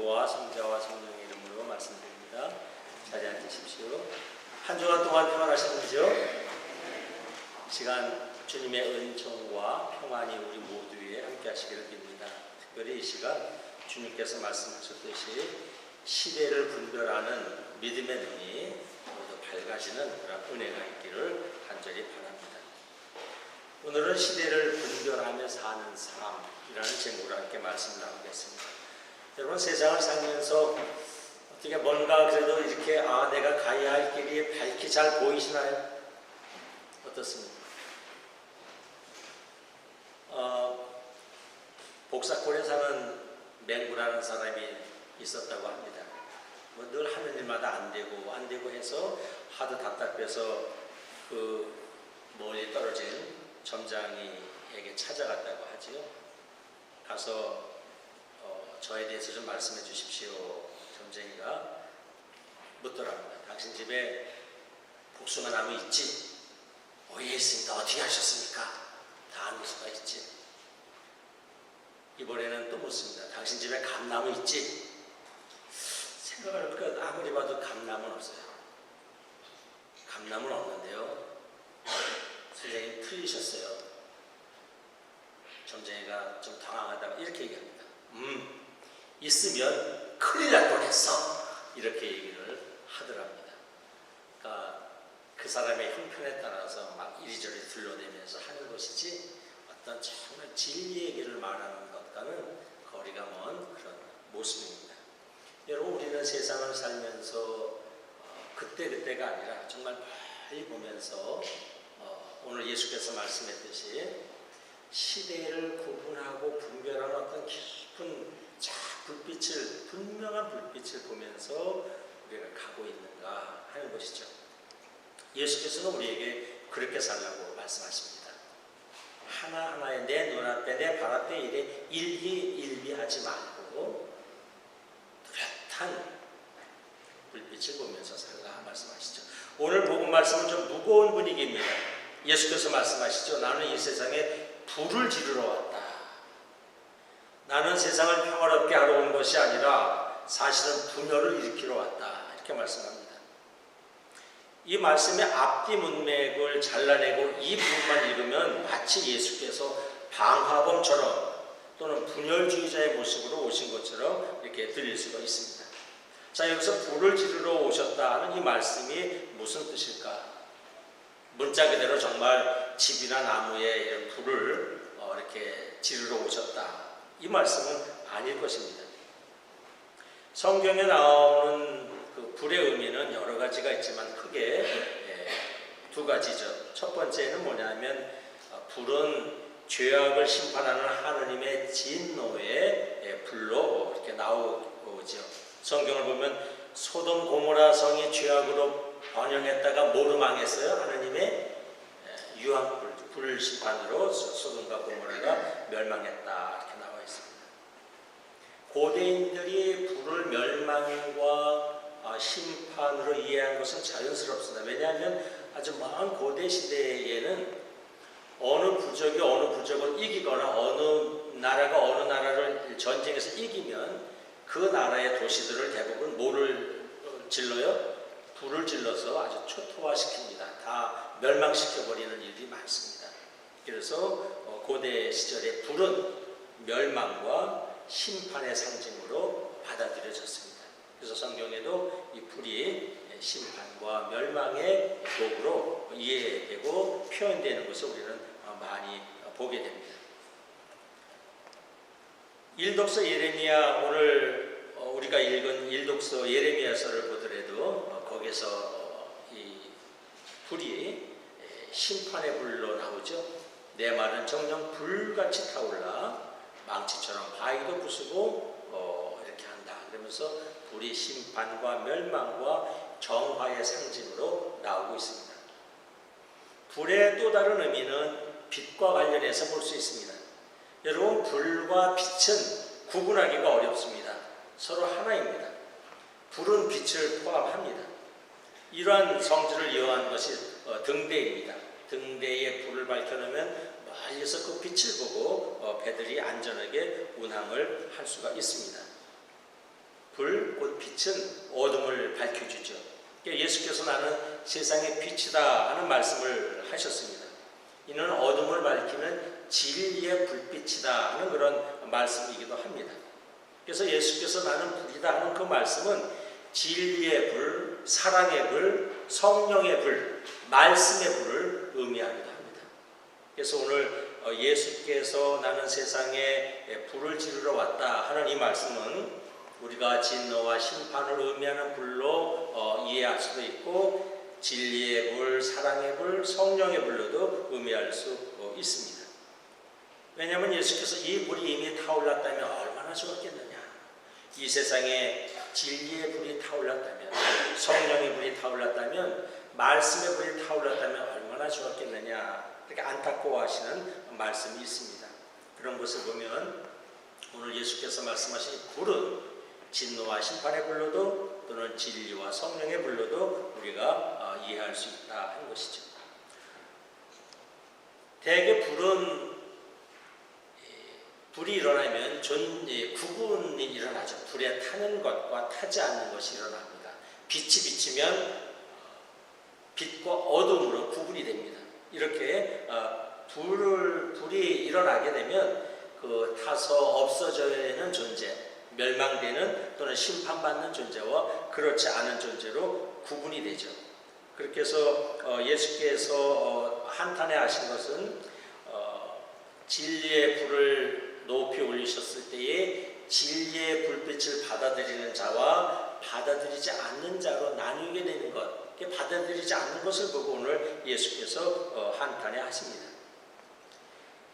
성부와 성자와 성령의 이름으로 말씀드립니다. 자리에 앉으십시오. 한 주간 동안 평안하셨는지요? 시간 주님의 은총과 평안이 우리 모두 위에 함께 하시기를 빕니다. 특별히 이 시간 주님께서 말씀하셨듯이 시대를 분별하는 믿음의 눈이 모두 밝아지는 그런 은혜가 있기를 간절히 바랍니다. 오늘은 시대를 분별하며 사는 삶이라는 제목으로 함께 말씀 나누겠습니다. 여러분, 세상을 살면서 어떻게 뭔가 그래도 이렇게 내가 가야 할 길이 밝게 잘 보이시나요? 어떻습니까? 복사골에 사는 맹구라는 사람이 있었다고 합니다. 늘 하는 일마다 안 되고 해서 하도 답답해서 그 멀리 떨어진 점장이에게 찾아갔다고 하지요. 가서 저에 대해서 좀 말씀해 주십시오. 점쟁이가 묻더랍니다. 당신 집에 복숭아 나무 있지? 예, 있습니다. 어떻게 하셨습니까? 다 알 수가 있지. 이번에는 또 묻습니다. 당신 집에 감나무 있지? 생각을 해보니까 아무리 봐도 감나무는 없어요. 감나무는 없는데요. 선생님 틀리셨어요. 점쟁이가 좀 당황하다가 이렇게 얘기합니다. 있으면 큰일 날 뻔했어. 이렇게 얘기를 하더랍니다. 그러니까 그 사람의 형편에 따라서 막 이리저리 둘러대면서 하는 것이지 어떤 정말 진리 얘기를 말하는 것과는 거리가 먼 그런 모습입니다. 여러분, 우리는 세상을 살면서 그때가 아니라 정말 많이 보면서 오늘 예수께서 말씀했듯이 시대를 구분하고 분별하는 어떤 깊은 분명한 불빛을 보면서 우리가 가고 있는가 하는 것이죠. 예수께서는 우리에게 그렇게 살라고 말씀하십니다. 하나하나의 내 눈앞에 내 발 앞에 일에 일희일비하지 말고 뚜렷한 불빛을 보면서 살라 말씀하시죠. 오늘 복음 말씀은 좀 무거운 분위기입니다. 예수께서 말씀하시죠. 나는 이 세상에 불을 지르러 왔다. 나는 세상을 평화롭게 하러 온 것이 아니라 사실은 분열을 일으키러 왔다. 이렇게 말씀합니다. 이 말씀의 앞뒤 문맥을 잘라내고 이 부분만 읽으면 마치 예수께서 방화범처럼 또는 분열주의자의 모습으로 오신 것처럼 이렇게 들릴 수가 있습니다. 자, 여기서 불을 지르러 오셨다는 이 말씀이 무슨 뜻일까? 문자 그대로 정말 집이나 나무에 이런 불을 이렇게 지르러 오셨다. 이 말씀은 아닐 것입니다. 성경에 나오는 그 불의 의미는 여러 가지가 있지만 크게 두 가지죠. 첫 번째는 뭐냐면 불은 죄악을 심판하는 하느님의 진노의 불로 이렇게 나오죠. 성경을 보면 소돔 고모라 성이 죄악으로 번영했다가 뭐로 망했어요? 하느님의 유황불 심판으로 소돔과 고모라가 멸망했다. 이렇게 나와 있습니다. 고대인들이 불을 멸망과 심판으로 이해한 것은 자연스럽습니다. 왜냐하면 아주 먼 고대 시대에는 어느 부족이 어느 부족을 이기거나 어느 나라가 어느 나라를 전쟁에서 이기면 그 나라의 도시들을 대부분 뭐를 질러요? 불을 질러서 아주 초토화시킵니다. 다 멸망시켜버리는 일이 많습니다. 그래서 고대 시절에 불은 멸망과 심판의 상징으로 받아들여졌습니다. 그래서 성경에도 이 불이 심판과 멸망의 도구로 이해되고 표현되는 것을 우리는 많이 보게 됩니다. 일독서 예레미야, 오늘 우리가 읽은 일독서 예레미야서를 보더라도 거기서 이 불이 심판의 불로 나오죠. 내 말은 정녕 불같이 타올라 망치처럼 바위도 부수고 이렇게 한다. 그러면서 불이 심판과 멸망과 정화의 상징으로 나오고 있습니다. 불의 또 다른 의미는 빛과 관련해서 볼 수 있습니다. 여러분, 불과 빛은 구분하기가 어렵습니다. 서로 하나입니다. 불은 빛을 포함합니다. 이러한 성질을 이용한 것이 등대입니다. 등대에 불을 밝혀놓으면 멀리서 그 빛을 보고 배들이 안전하게 운항을 할 수가 있습니다. 불, 곧 빛은 어둠을 밝혀주죠. 예수께서 나는 세상의 빛이다 하는 말씀을 하셨습니다. 이는 어둠을 밝히는 진리의 불빛이다 하는 그런 말씀이기도 합니다. 그래서 예수께서 나는 불이다 하는 그 말씀은 진리의 불, 사랑의 불, 성령의 불, 말씀의 불을 의미하기도 합니다. 그래서 오늘 예수께서 나는 세상에 불을 지르러 왔다 하는 이 말씀은 우리가 진노와 심판을 의미하는 불로 이해할 수도 있고 진리의 불, 사랑의 불, 성령의 불로도 의미할 수 있습니다. 왜냐하면 예수께서 이 불이 이미 타올랐다면 얼마나 좋았겠느냐. 이 세상에 진리의 불이 타올랐다면, 성령의 불이 타올랐다면, 말씀의 불이 타올랐다면 얼마나 좋았겠느냐. 이렇게 안타까워하시는 말씀이 있습니다. 그런 것을 보면 오늘 예수께서 말씀하신 불은 진노와 심판의 불로도 또는 진리와 성령의 불로도 우리가 이해할 수 있다 하는 것이죠. 대개 불이 일어나면 구분이 일어나죠. 불에 타는 것과 타지 않는 것이 일어납니다. 빛이 비치면 빛과 어둠으로 구분이 됩니다. 이렇게 불이 일어나게 되면 그 타서 없어져야 하는 존재, 멸망되는 또는 심판받는 존재와 그렇지 않은 존재로 구분이 되죠. 그렇게 해서 예수께서 한탄해 하신 것은 진리의 불을 높이 올리셨을 때에 진리의 불빛을 받아들이는 자와 받아들이지 않는 자로 나뉘게 되는 것, 받아들이지 않는 것을 보고 오늘 예수께서 한탄해 하십니다.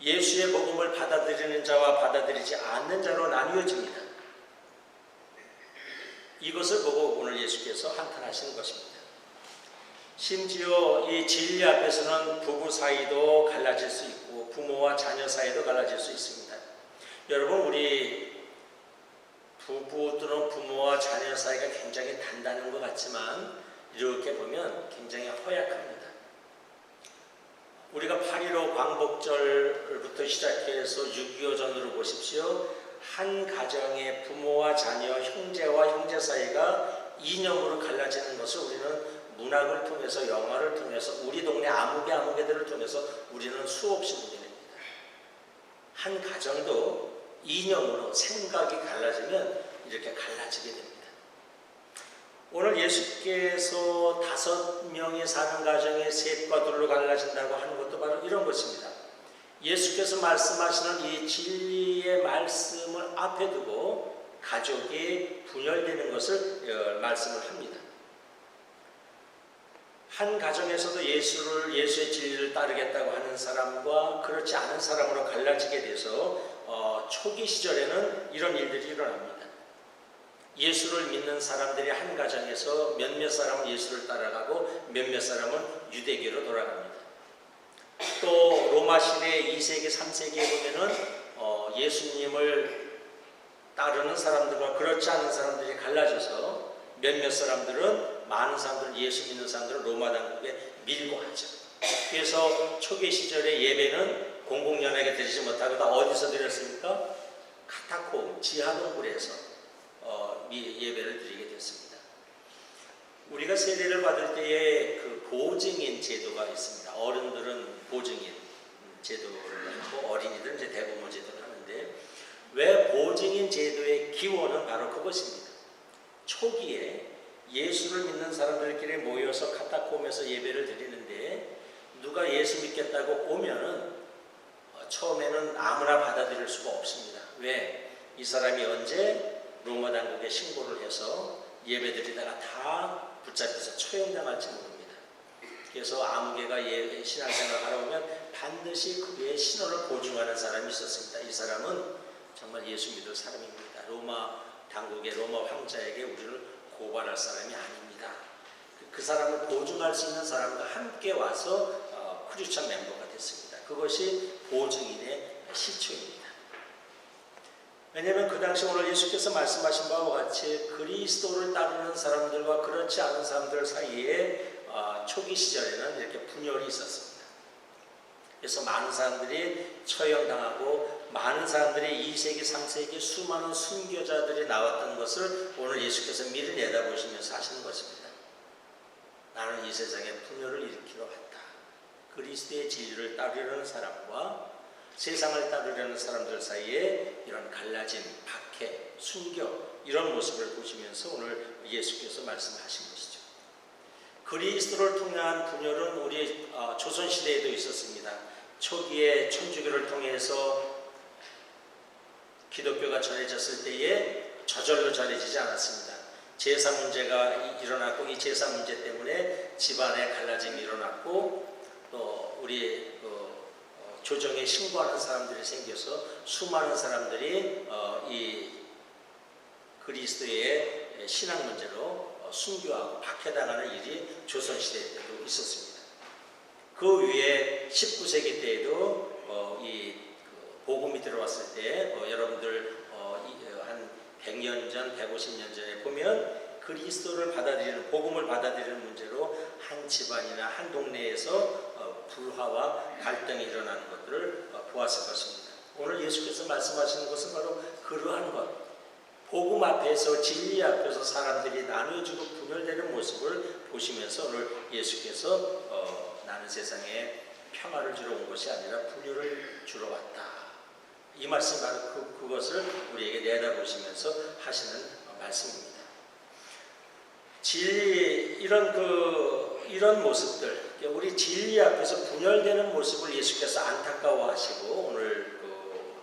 예수의 복음을 받아들이는 자와 받아들이지 않는 자로 나뉘어집니다. 이것을 보고 오늘 예수께서 한탄하시는 것입니다. 심지어 이 진리 앞에서는 부부 사이도 갈라질 수 있고 부모와 자녀 사이도 갈라질 수 있습니다. 여러분, 우리 부부 또는 부모와 자녀 사이가 굉장히 단단한 것 같지만 이렇게 보면 굉장히 허약합니다. 우리가 8.15 광복절부터 시작해서 6.25 전으로 보십시오. 한 가정의 부모와 자녀, 형제와 형제 사이가 이념으로 갈라지는 것을 우리는 문학을 통해서, 영화를 통해서, 우리 동네 아무개들을 통해서 우리는 수없이 보게 됩니다. 한 가정도 이념으로 생각이 갈라지면 이렇게 갈라지게 됩니다. 오늘 예수께서 5명이 사는 가정에 셋과 둘로 갈라진다고 하는 것도 바로 이런 것입니다. 예수께서 말씀하시는 이 진리의 말씀을 앞에 두고 가족이 분열되는 것을 말씀을 합니다. 한 가정에서도 예수의 진리를 따르겠다고 하는 사람과 그렇지 않은 사람으로 갈라지게 돼서 초기 시절에는 이런 일들이 일어납니다. 예수를 믿는 사람들이 한 가정에서 몇몇 사람은 예수를 따라가고 몇몇 사람은 유대교로 돌아갑니다. 또 로마 시대 2세기, 3세기에 보면은 예수님을 따르는 사람들과 그렇지 않은 사람들이 갈라져서 몇몇 사람들은, 많은 사람들은, 예수 믿는 사람들은 로마 당국에 밀고 하죠. 그래서 초기 시절의 예배는 공공연하게 드리지 못하고 다 어디서 드렸습니까? 카타콤, 지하동굴에서 예배를 드리게 됐습니다. 우리가 세례를 받을 때에 그 보증인 제도가 있습니다. 어른들은 보증인 제도를 하고 어린이들은 이제 대부모 제도를 하는데, 왜 보증인 제도의 기원은 바로 그것입니다. 초기에 예수를 믿는 사람들끼리 모여서 카타콤에서 예배를 드리는데 누가 예수 믿겠다고 오면은 처음에는 아무나 받아들일 수가 없습니다. 왜? 이 사람이 언제 로마 당국에 신고를 해서 예배드리다가 다 붙잡혀서 처형당할지 모릅니다. 그래서 아무개가 신앙생활을 하러 오면 반드시 그의 신원을 보증하는 사람이 있었습니다. 이 사람은 정말 예수 믿을 사람입니다. 로마 당국의 로마 황자에게 우리를 고발할 사람이 아닙니다. 그 사람을 보증할 수 있는 사람과 함께 와서 크리스천 멤버가 됐습니다. 그것이 보증인의 시초입니다. 왜냐하면 그 당시 오늘 예수께서 말씀하신 바와 같이 그리스도를 따르는 사람들과 그렇지 않은 사람들 사이에 초기 시절에는 이렇게 분열이 있었습니다. 그래서 많은 사람들이 처형당하고 많은 사람들이 2세기, 3세기 수많은 순교자들이 나왔던 것을 오늘 예수께서 미리 내다보시면서 하시는 것입니다. 나는 이 세상에 분열을 일으키러 왔다. 그리스도의 진리를 따르려는 사람과 세상을 따르려는 사람들 사이에 이런 갈라짐, 박해, 순교 이런 모습을 보시면서 오늘 예수께서 말씀하신 것이죠. 그리스도를 통한 분열은 우리 조선시대에도 있었습니다. 초기에 천주교를 통해서 기독교가 전해졌을 때에 저절로 전해지지 않았습니다. 제사 문제가 일어났고 이 제사 문제 때문에 집안에 갈라짐이 일어났고 또 우리 조정에 신고하는 사람들이 생겨서 수많은 사람들이 이 그리스도의 신앙 문제로 순교하고 박해당하는 일이 조선시대 때도 있었습니다. 그 위에 19세기 때에도 이 복음이 들어왔을 때 여러분들 한 100년 전, 150년 전에 보면 그리스도를 받아들이는 복음을 받아들이는 문제로 한 집안이나 한 동네에서 불화와 갈등이 일어나는 것들을 보았을 것입니다. 오늘 예수께서 말씀하시는 것은 바로 그러한 것, 복음 앞에서 진리 앞에서 사람들이 나누어지고 분열되는 모습을 보시면서 오늘 예수께서 나는 세상에 평화를 주러 온 것이 아니라 분열을 주러 왔다. 이 말씀 바로 그것을 우리에게 내다보시면서 하시는 말씀입니다. 진리 이런 모습들, 우리 진리 앞에서 분열되는 모습을 예수께서 안타까워하시고 오늘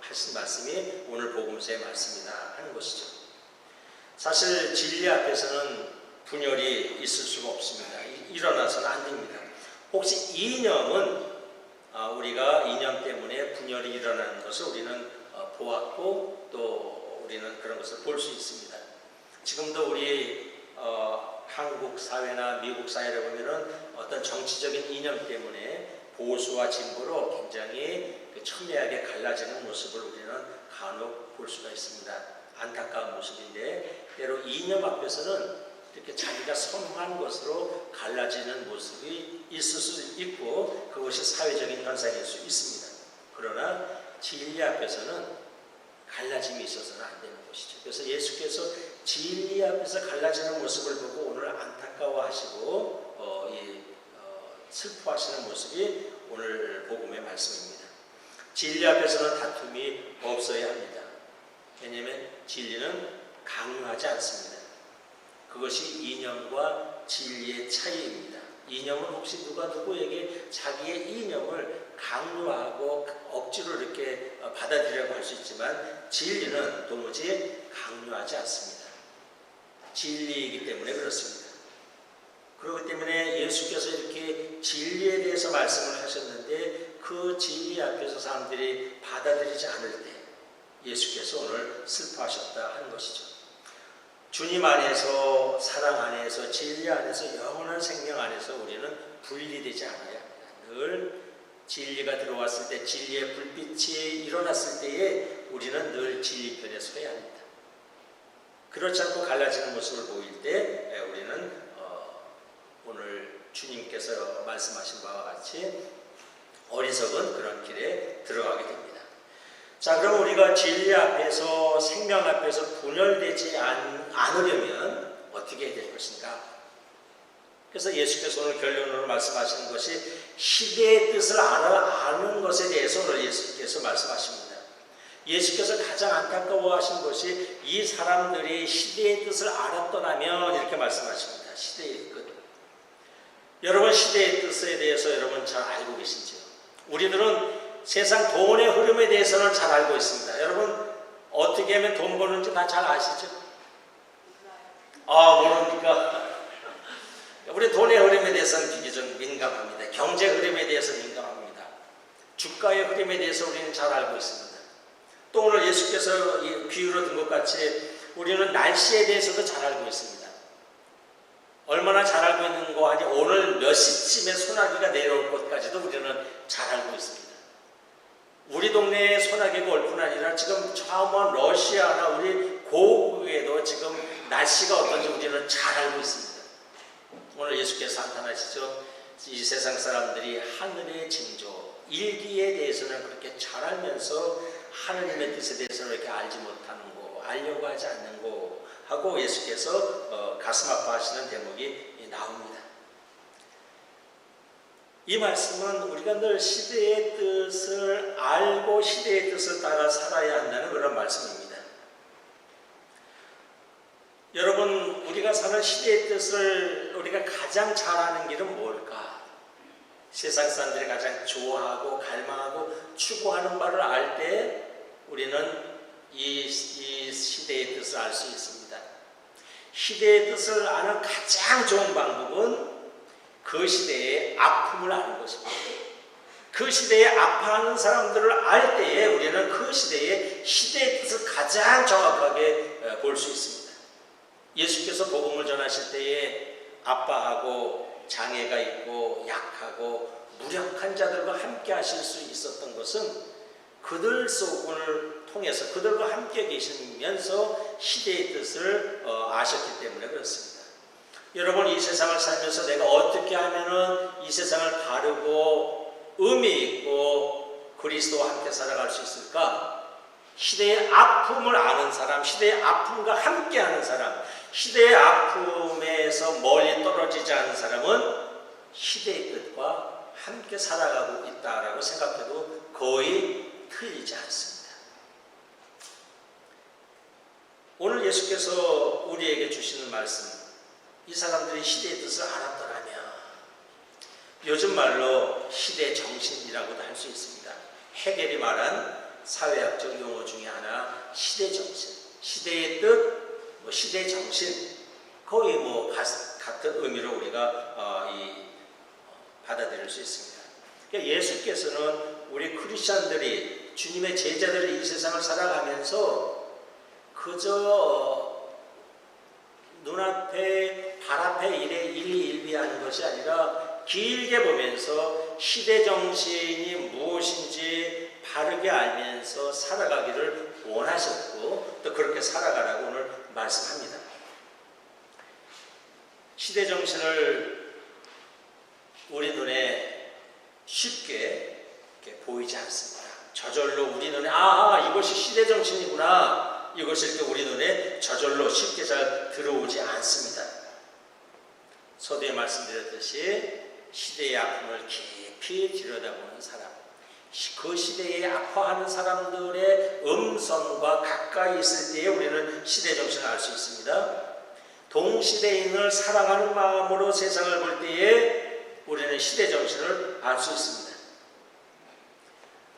하신 말씀이 오늘 복음서의 말씀이다 하는 것이죠. 사실 진리 앞에서는 분열이 있을 수가 없습니다. 일어나서는 안 됩니다. 혹시 이념은 우리가 이념 때문에 분열이 일어나는 것을 우리는 보았고 또 우리는 그런 것을 볼 수 있습니다. 지금도 우리 한국 사회나 미국 사회를 보면은 어떤 정치적인 이념 때문에 보수와 진보로 굉장히 첨예하게 갈라지는 모습을 우리는 간혹 볼 수가 있습니다. 안타까운 모습인데 때로 이념 앞에서는 이렇게 자기가 선호한 것으로 갈라지는 모습이 있을 수 있고 그것이 사회적인 현상일 수 있습니다. 그러나 진리 앞에서는 갈라짐이 있어서는 안 되는 것이죠. 그래서 예수께서 진리 앞에서 갈라지는 모습을 보고 오늘 안타까워하시고 슬퍼하시는 모습이 오늘 복음의 말씀입니다. 진리 앞에서는 다툼이 없어야 합니다. 왜냐하면 진리는 강요하지 않습니다. 그것이 이념과 진리의 차이입니다. 이념은 혹시 누가 누구에게 자기의 이념을 강요하고 억지로 이렇게 받아들이려고 할 수 있지만 진리는 도무지 강요하지 않습니다. 진리이기 때문에 그렇습니다. 그렇기 때문에 예수께서 이렇게 진리에 대해서 말씀을 하셨는데 그 진리 앞에서 사람들이 받아들이지 않을 때 예수께서 오늘 슬퍼하셨다 하는 것이죠. 주님 안에서 사랑 안에서 진리 안에서 영원한 생명 안에서 우리는 분리되지 않아야 합니다. 늘 진리가 들어왔을 때 진리의 불빛이 일어났을 때에 우리는 늘 진리 편에 서야 합니다. 그렇지 않고 갈라지는 모습을 보일 때 우리는 오늘 주님께서 말씀하신 바와 같이 어리석은 그런 길에 들어가게 됩니다. 자, 그럼 우리가 진리 앞에서 생명 앞에서 분열되지 않으려면 어떻게 해야 될 것인가? 그래서 예수께서 오늘 결론으로 말씀하시는 것이 시대의 뜻을 아는 것에 대해서 오늘 예수께서 말씀하십니다. 예수께서 가장 안타까워하신 것이 이 사람들이 시대의 뜻을 알았더라면 이렇게 말씀하십니다. 시대의 뜻. 여러분 시대의 뜻에 대해서 여러분 잘 알고 계신지요? 우리들은 세상 돈의 흐름에 대해서는 잘 알고 있습니다. 여러분 어떻게 하면 돈 버는지 다 잘 아시죠? 모릅니까? 우리 돈의 흐름에 대해서는 비교적 민감합니다. 경제 흐름에 대해서 민감합니다. 주가의 흐름에 대해서 우리는 잘 알고 있습니다. 또 오늘 예수께서 비유로 든 것 같이 우리는 날씨에 대해서도 잘 알고 있습니다. 얼마나 잘 알고 있는 거 아니 오늘 몇 시쯤에 소나기가 내려올 것까지도 우리는 잘 알고 있습니다. 우리 동네에 소나기가 올 뿐 아니라 지금 저 먼 러시아나 우리 고국에도 지금 날씨가 어떤지 우리는 잘 알고 있습니다. 오늘 예수께서 한탄하시죠. 이 세상 사람들이 하늘의 징조, 일기에 대해서는 그렇게 잘 알면서 하느님의 뜻에 대해서는 이렇게 알지 못하는 거, 알려고 하지 않는 거 하고 예수께서 가슴 아파하시는 대목이 나옵니다. 이 말씀은 우리가 늘 시대의 뜻을 알고 시대의 뜻을 따라 살아야 한다는 그런 말씀입니다. 여러분, 우리가 사는 시대의 뜻을 우리가 가장 잘 아는 길은 뭘까? 세상 사람들이 가장 좋아하고 갈망하고 추구하는 바를 알 때 우리는 이 시대의 뜻을 알 수 있습니다. 시대의 뜻을 아는 가장 좋은 방법은 그 시대의 아픔을 아는 것입니다. 그 시대에 아파하는 사람들을 알 때에 우리는 그 시대의 뜻을 가장 정확하게 볼 수 있습니다. 예수께서 복음을 전하실 때에 아파하고 장애가 있고 약하고 무력한 자들과 함께 하실 수 있었던 것은 그들 속을 통해서 그들과 함께 계시면서 시대의 뜻을 아셨기 때문에 그렇습니다. 여러분, 이 세상을 살면서 내가 어떻게 하면은 이 세상을 바르고 의미 있고 그리스도와 함께 살아갈 수 있을까? 시대의 아픔을 아는 사람, 시대의 아픔과 함께하는 사람, 시대의 아픔에서 멀리 떨어지지 않은 사람은 시대의 뜻과 함께 살아가고 있다라고 생각해도 거의 틀리지 않습니다. 오늘 예수께서 우리에게 주시는 말씀, 이 사람들이 시대의 뜻을 알았더라면 요즘 말로 시대 정신이라고도 할 수 있습니다. 헤겔이 말한 사회학적 용어 중에 하나 시대 정신, 시대의 뜻, 시대 정신, 거의 같은 의미로 우리가 받아들일 수 있습니다. 그러니까 예수께서는 우리 크리스천들이 주님의 제자들이 이 세상을 살아가면서 그저 눈앞에 발 앞에 일에 일희일비하는 것이 아니라 길게 보면서 시대 정신이 무엇인지 바르게 알면서 살아가기를 원하셨고 또 그렇게 살아가라고 오늘 말씀합니다. 시대 정신을 우리 눈에 쉽게 이렇게 보이지 않습니다. 저절로 우리 눈에 이것이 시대 정신이구나, 이것이 이렇게 우리 눈에 저절로 쉽게 잘 들어오지 않습니다. 서두에 말씀드렸듯이 시대의 아픔을 깊이 들여다보는 사람, 그 시대에 아파하는 사람들의 음성과 가까이 있을 때에 우리는 시대 정신을 알 수 있습니다. 동시대인을 사랑하는 마음으로 세상을 볼 때에 우리는 시대 정신을 알 수 있습니다.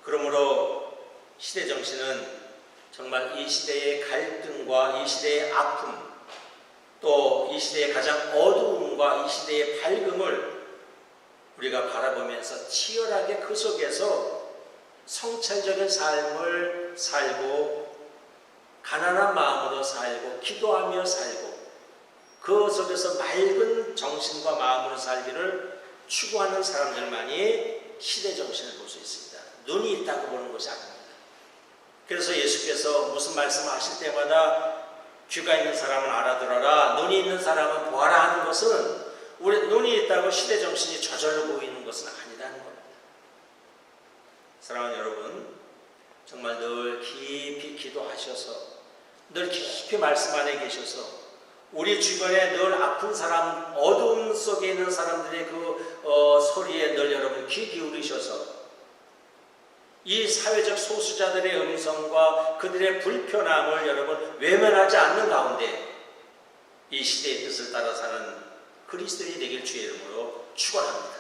그러므로 시대 정신은 정말 이 시대의 갈등과 이 시대의 아픔, 또 이 시대의 가장 어두움과 이 시대의 밝음을 우리가 바라보면서 치열하게 그 속에서 성찰적인 삶을 살고 가난한 마음으로 살고 기도하며 살고 그 속에서 맑은 정신과 마음으로 살기를 추구하는 사람들만이 시대 정신을 볼 수 있습니다. 눈이 있다고 보는 것이 아닙니다. 그래서 예수께서 무슨 말씀을 하실 때마다 귀가 있는 사람은 알아들어라, 눈이 있는 사람은 보아라 하는 것은 우리 눈이 있다고 시대 정신이 저절로 보이는 것은 아니라는 겁니다. 사랑하는 여러분, 정말 늘 깊이 기도하셔서 늘 깊이 말씀 안에 계셔서 우리 주변에 늘 아픈 사람, 어두움 속에 있는 사람들의 그 소리에 늘 여러분 귀 기울이셔서 이 사회적 소수자들의 음성과 그들의 불편함을 여러분 외면하지 않는 가운데 이 시대의 뜻을 따라 사는 그리스도인이 되길 주의 이름으로 축원합니다.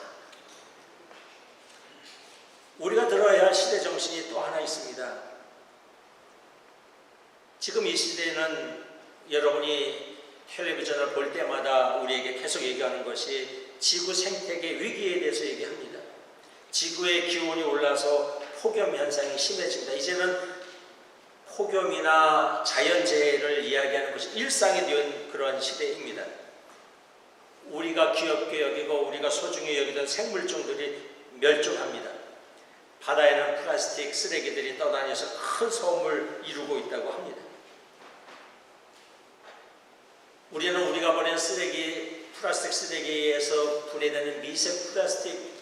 우리가 들어야 할 시대 정신이 또 하나 있습니다. 지금 이 시대는 여러분이 텔레비전을 볼 때마다 우리에게 계속 얘기하는 것이 지구 생태계 위기에 대해서 얘기합니다. 지구의 기온이 올라서 폭염 현상이 심해집니다. 이제는 폭염이나 자연재해를 이야기하는 것이 일상이 된 그러한 시대입니다. 우리가 귀엽게 여기고 우리가 소중히 여기던 생물종들이 멸종합니다. 바다에는 플라스틱 쓰레기들이 떠다니면서 큰 소음을 이루고 있다고 합니다. 우리는 우리가 보낸 플라스틱 쓰레기에서 분해되는 미세 플라스틱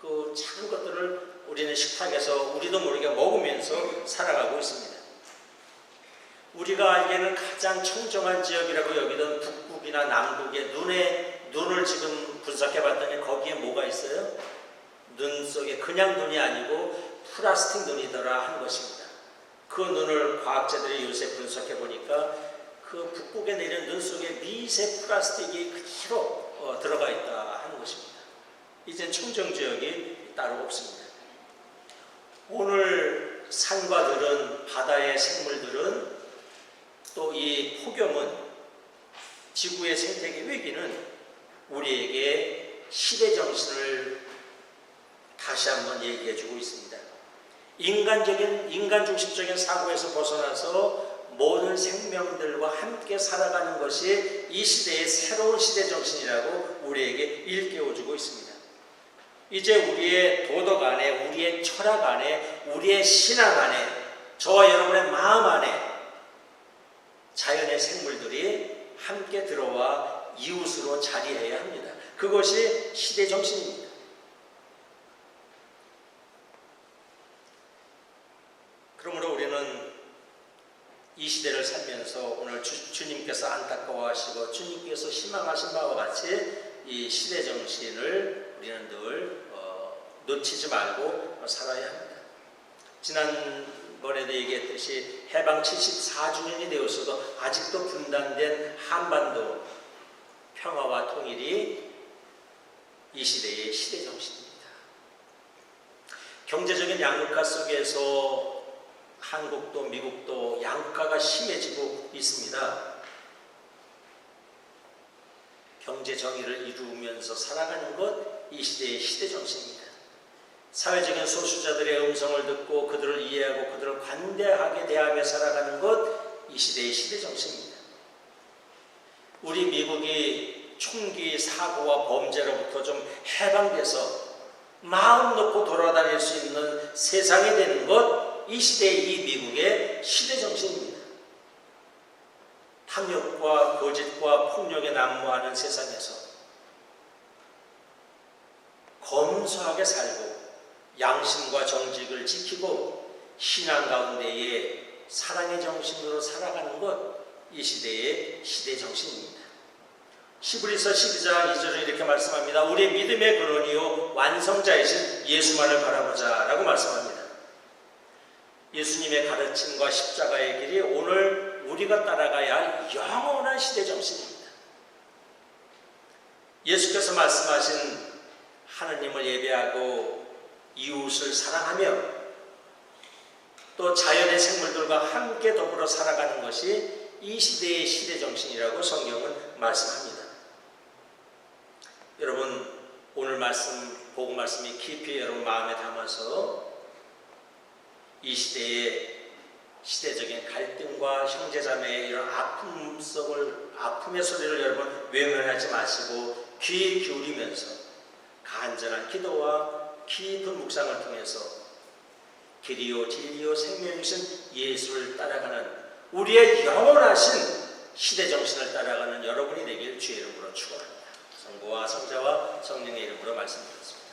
그 작은 것들을 우리는 식탁에서 우리도 모르게 먹으면서 살아가고 있습니다. 우리가 알기에는 가장 청정한 지역이라고 여기던 북극이나 남극의 눈을 지금 분석해 봤더니 거기에 뭐가 있어요? 눈 속에 그냥 눈이 아니고 플라스틱 눈이더라 하는 것입니다. 그 눈을 과학자들이 요새 분석해 보니까 그 북극에 내린 눈 속에 미세 플라스틱이 그대로 들어가 있다 하는 것입니다. 이젠 청정 지역이 따로 없습니다. 오늘 산과 들은, 바다의 생물들은, 또 이 폭염은, 지구의 생태계 위기는 우리에게 시대 정신을 다시 한번 얘기해 주고 있습니다. 인간 중심적인 사고에서 벗어나서 모든 생명들과 함께 살아가는 것이 이 시대의 새로운 시대 정신이라고 우리에게 일깨워 주고 있습니다. 이제 우리의 도덕 안에, 우리의 철학 안에, 우리의 신앙 안에, 저와 여러분의 마음 안에 자연의 생물들이 함께 들어와 이웃으로 자리해야 합니다. 그것이 시대 정신입니다. 그러므로 우리는 이 시대를 살면서 오늘 주님께서 안타까워하시고 주님께서 희망하신 바와 같이 이 시대 정신을 우리는 늘 놓치지 말고 살아야 합니다. 지난번에도 얘기했듯이 해방 74주년이 되었어도 아직도 분단된 한반도 평화와 통일이 이 시대의 시대 정신입니다. 경제적인 양극화 속에서 한국도 미국도 양극화가 심해지고 있습니다. 경제 정의를 이루면서 살아가는 것 이 시대의 시대 정신입니다. 사회적인 소수자들의 음성을 듣고 그들을 이해하고 그들을 관대하게 대하며 살아가는 것 이 시대의 시대 정신입니다. 우리 미국이 총기 사고와 범죄로부터 좀 해방돼서 마음 놓고 돌아다닐 수 있는 세상이 되는 것 이 시대의 이 미국의 시대 정신입니다. 탐욕과 거짓과 폭력에 난무하는 세상에서 검소하게 살고 양심과 정직을 지키고 신앙 가운데에 사랑의 정신으로 살아가는 것 이 시대의 시대 정신입니다. 히브리서 12장 2절에 이렇게 말씀합니다. 우리의 믿음의 근원이요 완성자이신 예수만을 바라보자 라고 말씀합니다. 예수님의 가르침과 십자가의 길이 오늘 우리가 따라가야 할 영원한 시대 정신입니다. 예수께서 말씀하신 하느님을 예배하고 이웃을 사랑하며 또 자연의 생물들과 함께 더불어 살아가는 것이 이 시대의 시대 정신이라고 성경은 말씀합니다. 여러분 오늘 복음 말씀이 깊이 여러분 마음에 담아서 이 시대의 시대적인 갈등과 형제자매의 이런 아픔의 소리를 여러분 외면하지 마시고 귀 기울이면서 간절한 기도와 깊은 묵상을 통해서 길이요 진리요 생명이신 예수를 따라가는 우리의 영원하신 시대 정신을 따라가는 여러분이 되길 주의 이름으로 축원합니다. 성부와 성자와 성령의 이름으로 말씀드렸습니다.